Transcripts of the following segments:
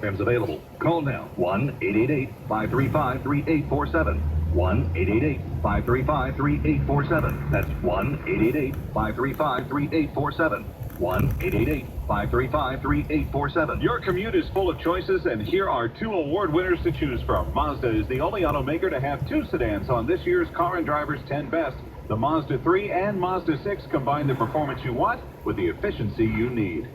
programs available. Call now, 1-888-535-3847. 1-888-535-3847. That's 1-888-535-3847. 1-888-535-3847. Your commute is full of choices, and here are two award winners to choose from. Mazda is the only automaker to have two sedans on this year's Car and Driver's 10 Best. The Mazda 3 and Mazda 6 combine the performance you want with the efficiency you need.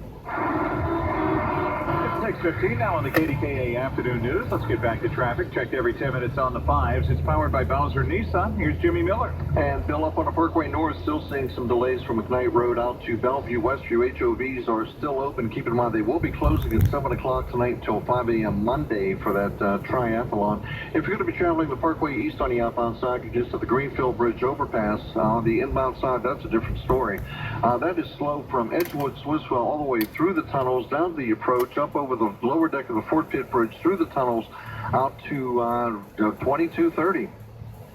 It's 6:15 now on the KDKA Afternoon News. Let's get back to traffic. Checked every 10 minutes on the 5s. It's powered by Bowser Nissan. Here's Jimmy Miller. And Bill, up on the Parkway North, still seeing some delays from McKnight Road out to Bellevue. Westview HOVs are still open. Keep in mind they will be closing at 7 o'clock tonight until 5 a.m. Monday for that triathlon. If you're going to be traveling the Parkway East on the outbound side, you're just at the Greenfield Bridge overpass. On the inbound side, that's a different story. That is slow from Edgewood, Swisswell, all the way through the tunnels, down to the approach, up over the lower deck of the Fort Pitt Bridge, through the tunnels, out to 2230.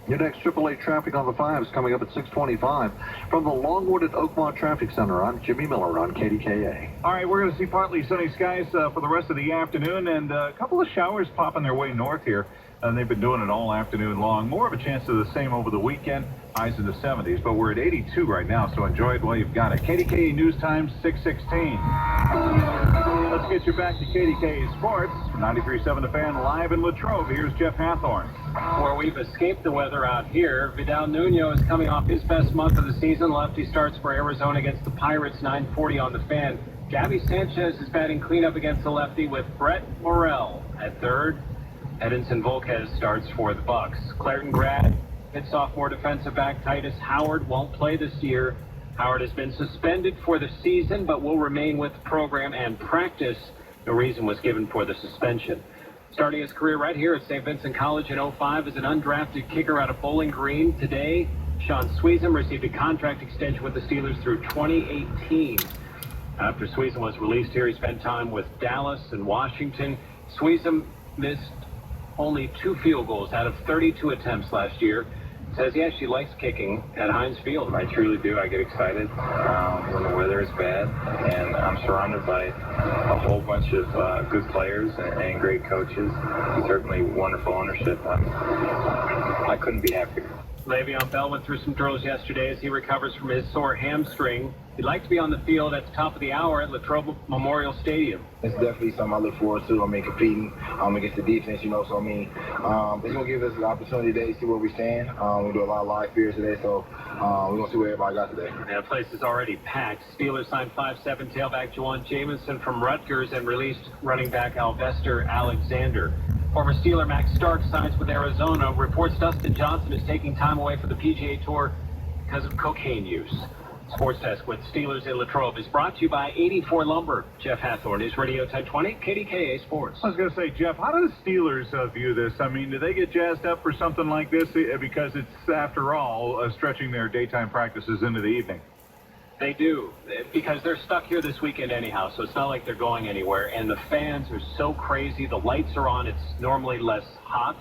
Your next AAA traffic on the 5s coming up at 6:25. From the Longwood at Oakmont Traffic Center, I'm Jimmy Miller on KDKA. All right, we're going to see partly sunny skies for the rest of the afternoon, and a couple of showers popping their way north here. And they've been doing it all afternoon long. More of a chance of the same over the weekend. Highs in the 70s, but we're at 82 right now, so enjoy it while you've got it. KDKA News Time, 6:16. Let's get you back to KDKA Sports. 93.7 The Fan, live in Latrobe. Here's Jeff Hathorn. Where we've escaped the weather out here, Vidal Nuno is coming off his best month of the season. Lefty starts for Arizona against the Pirates, 9:40 on the Fan. Gabby Sanchez is batting cleanup against the lefty with Brett Morrell at third. Edinson Volquez starts for the Bucks. Clareton grad, hit sophomore defensive back Titus Howard won't play this year. Howard has been suspended for the season, but will remain with the program and practice. No reason was given for the suspension. Starting his career right here at St. Vincent College in 05 as an undrafted kicker out of Bowling Green. Today, Sean Sweezum received a contract extension with the Steelers through 2018. After Sweezum was released here, he spent time with Dallas and Washington. Sweezum missed only 2 field goals out of 32 attempts last year. Says he actually likes kicking at Heinz Field. I truly do. I get excited when the weather is bad, and I'm surrounded by a whole bunch of good players and great coaches, and certainly wonderful ownership. I couldn't be happier. Le'Veon Bell went through some drills yesterday as he recovers from his sore hamstring. He'd like to be on the field at the top of the hour at Latrobe Memorial Stadium. It's definitely something I look forward to. Competing against the defense, so it's going to give us an opportunity today to see where we stand. We do a lot of live fears today, so we're going to see what everybody got today. The place is already packed. Steelers signed 5'7" tailback Juwan Jamison from Rutgers and released running back Alvester Alexander. Former Steeler Max Stark signs with Arizona. Reports Dustin Johnson is taking time away from the PGA Tour because of cocaine use. Sports Desk with Steelers in Latrobe is brought to you by 84 Lumber. Jeff Hathorn, News Radio 1020, KDKA Sports. I was going to say, Jeff, how do the Steelers view this? I mean, do they get jazzed up for something like this? Because it's, after all, stretching their daytime practices into the evening. They do, because they're stuck here this weekend anyhow, so it's not like they're going anywhere. And the fans are so crazy. The lights are on. It's normally less hot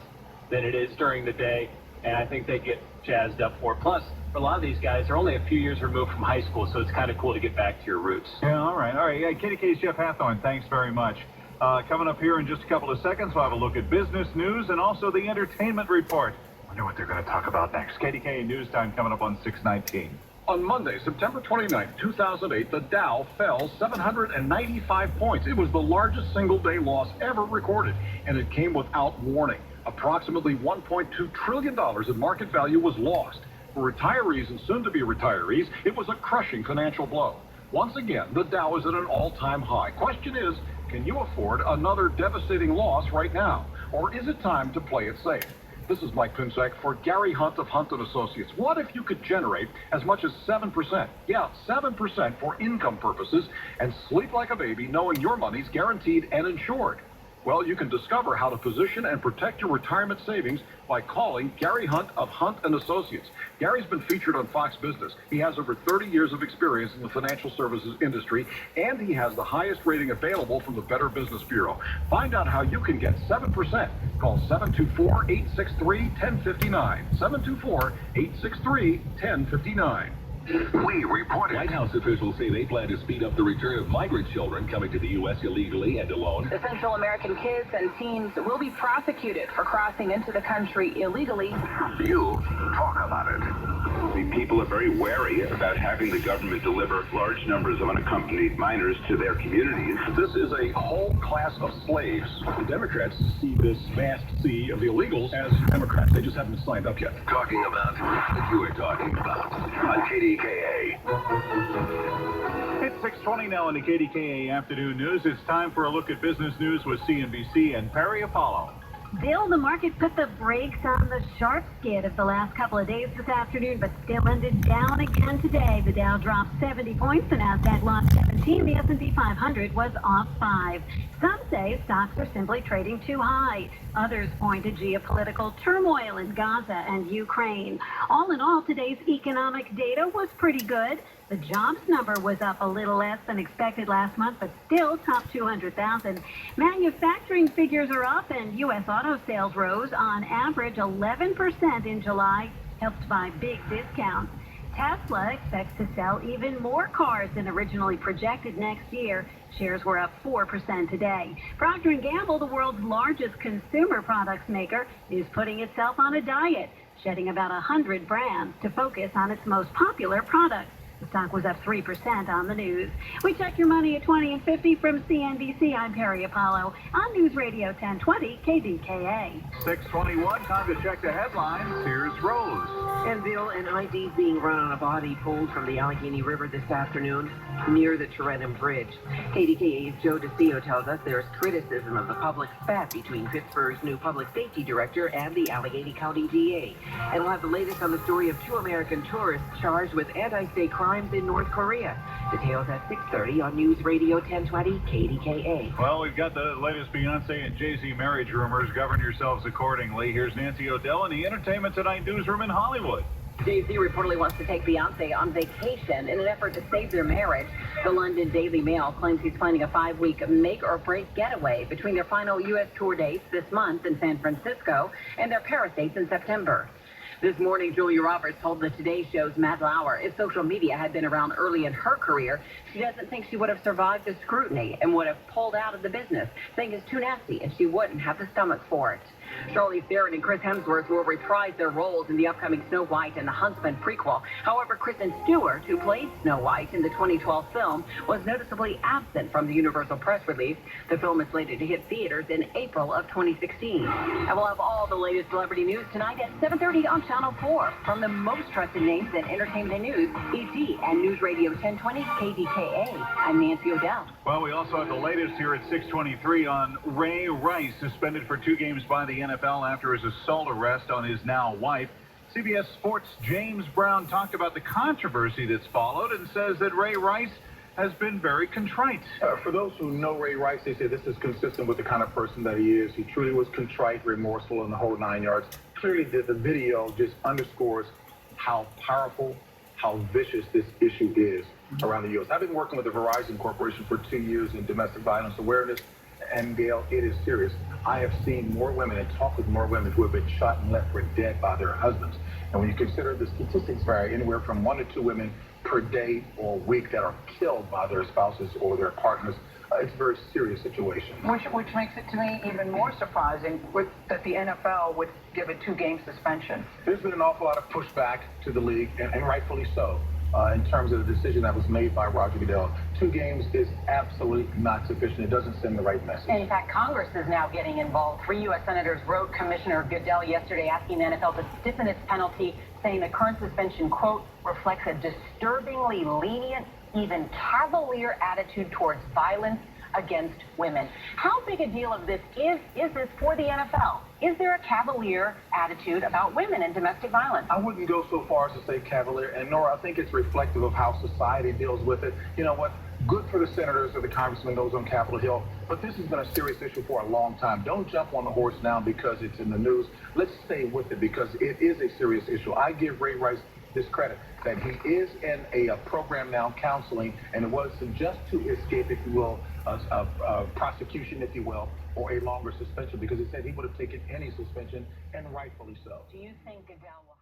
than it is during the day, and I think they get jazzed up for it. Plus, for a lot of these guys, they're only a few years removed from high school, so it's kind of cool to get back to your roots. Yeah, all right. Yeah, KDK's Jeff Hathorn, thanks very much. Coming up here in just a couple of seconds, we'll have a look at business news and also the entertainment report. Wonder what they're going to talk about next. KDKA News Time coming up on 6:19. On Monday, September 29, 2008, the Dow fell 795 points. It was the largest single-day loss ever recorded, and it came without warning. Approximately $1.2 trillion in market value was lost. For retirees and soon-to-be retirees, it was a crushing financial blow. Once again, the Dow is at an all-time high. Question is, can you afford another devastating loss right now? Or is it time to play it safe? This is Mike Pinsek for Gary Hunt of Hunt & Associates. What if you could generate as much as 7%? Yeah, 7% for income purposes and sleep like a baby knowing your money's guaranteed and insured. Well, you can discover how to position and protect your retirement savings by calling Gary Hunt of Hunt & Associates. Gary's been featured on Fox Business. He has over 30 years of experience in the financial services industry, and he has the highest rating available from the Better Business Bureau. Find out how you can get 7%. Call 724-863-1059. 724-863-1059. We report it. White House officials say they plan to speed up the return of migrant children coming to the U.S. illegally and alone. The Central American kids and teens will be prosecuted for crossing into the country illegally. You talk about it. The people are very wary about having the government deliver large numbers of unaccompanied minors to their communities. This is a whole class of slaves. The Democrats see this vast sea of illegals as Democrats. They just haven't signed up yet. Talking about what you were talking about on KDKA. It's 6:20 now in the KDKA Afternoon News. It's time for a look at business news with CNBC and Perry Apollo. Bill, the market put the brakes on the sharp skid of the last couple of days this afternoon, but still ended down again today. The Dow dropped 70 points, the Nasdaq lost 17, the S&P 500 was off 5. Some say stocks are simply trading too high. Others point to geopolitical turmoil in Gaza and Ukraine. All in all, today's economic data was pretty good. The jobs number was up a little less than expected last month, but still top 200,000. Manufacturing figures are up, and U.S. auto sales rose on average 11% in July, helped by big discounts. Tesla expects to sell even more cars than originally projected next year. Shares were up 4% today. Procter & Gamble, the world's largest consumer products maker, is putting itself on a diet, shedding about 100 brands to focus on its most popular products. The stock was up 3% on the news. We check your money at 20 and 50 from CNBC. I'm Perry Apollo on News Radio 1020 KDKA. 6:21, time to check the headlines. Here's Rose. And Bill, an ID being run on a body pulled from the Allegheny River this afternoon near the Tarentum Bridge. KDKA's Joe DeCio tells us there's criticism of the public spat between Pittsburgh's new public safety director and the Allegheny County DA. And we'll have the latest on the story of 2 American tourists charged with anti-state crimes in North Korea. Details at 6:30 on News Radio 1020 KDKA. Well, we've got the latest Beyonce and Jay-Z marriage rumors. Govern yourselves accordingly. Here's Nancy O'Dell in the Entertainment Tonight newsroom in Hollywood. Jay-Z reportedly wants to take Beyonce on vacation in an effort to save their marriage. The London Daily Mail claims he's planning a 5-week make-or-break getaway between their final U.S. tour dates this month in San Francisco and their Paris dates in September. This morning, Julia Roberts told the Today Show's Matt Lauer if social media had been around early in her career, she doesn't think she would have survived the scrutiny and would have pulled out of the business, saying it's too nasty and she wouldn't have the stomach for it. Charlize Theron and Chris Hemsworth will reprise their roles in the upcoming Snow White and the Huntsman prequel. However, Kristen Stewart, who played Snow White in the 2012 film, was noticeably absent from the Universal press release. The film is slated to hit theaters in April of 2016. And we'll have all the latest celebrity news tonight at 7:30 on Channel 4. From the most trusted names in entertainment news, ET and News Radio 1020 KDKA. I'm Nancy O'Dell. Well, we also have the latest here at 6:23 on Ray Rice, suspended for 2 games by the NFL after his assault arrest on his now wife. CBS Sports' James Brown talked about the controversy that's followed and says that Ray Rice has been very contrite. For those who know Ray Rice, they say this is consistent with the kind of person that he is. He truly was contrite, remorseful, and the whole 9 yards. Clearly, the video just underscores how powerful, how vicious this issue is around the U.S. I've been working with the Verizon Corporation for 2 years in domestic violence awareness, and Gail, it is serious. I have seen more women and talked with more women who have been shot and left for dead by their husbands. And when you consider the statistics vary anywhere from 1 to 2 women per day or week that are killed by their spouses or their partners, it's a very serious situation. Which makes it to me even more surprising that the NFL would give a 2-game suspension. There's been an awful lot of pushback to the league, and rightfully so. In terms of the decision that was made by Roger Goodell. 2 games is absolutely not sufficient. It doesn't send the right message. In fact, Congress is now getting involved. 3 U.S. senators wrote Commissioner Goodell yesterday asking the NFL to stiffen its penalty, saying the current suspension, quote, reflects a disturbingly lenient, even cavalier attitude towards violence against women. How big a deal of this is this for the NFL? Is there a cavalier attitude about women and domestic violence? I wouldn't go so far as to say cavalier, and nor I think it's reflective of how society deals with it. You know what? Good for the senators or the congressmen, those on Capitol Hill, but this has been a serious issue for a long time. Don't jump on the horse now because it's in the news. Let's stay with it because it is a serious issue. I give Ray Rice this credit that he is in a program now, counseling, and it was just to escape, if you will, prosecution, if you will, or a longer suspension, because he said he would have taken any suspension, and rightfully so. Do you think Goodell will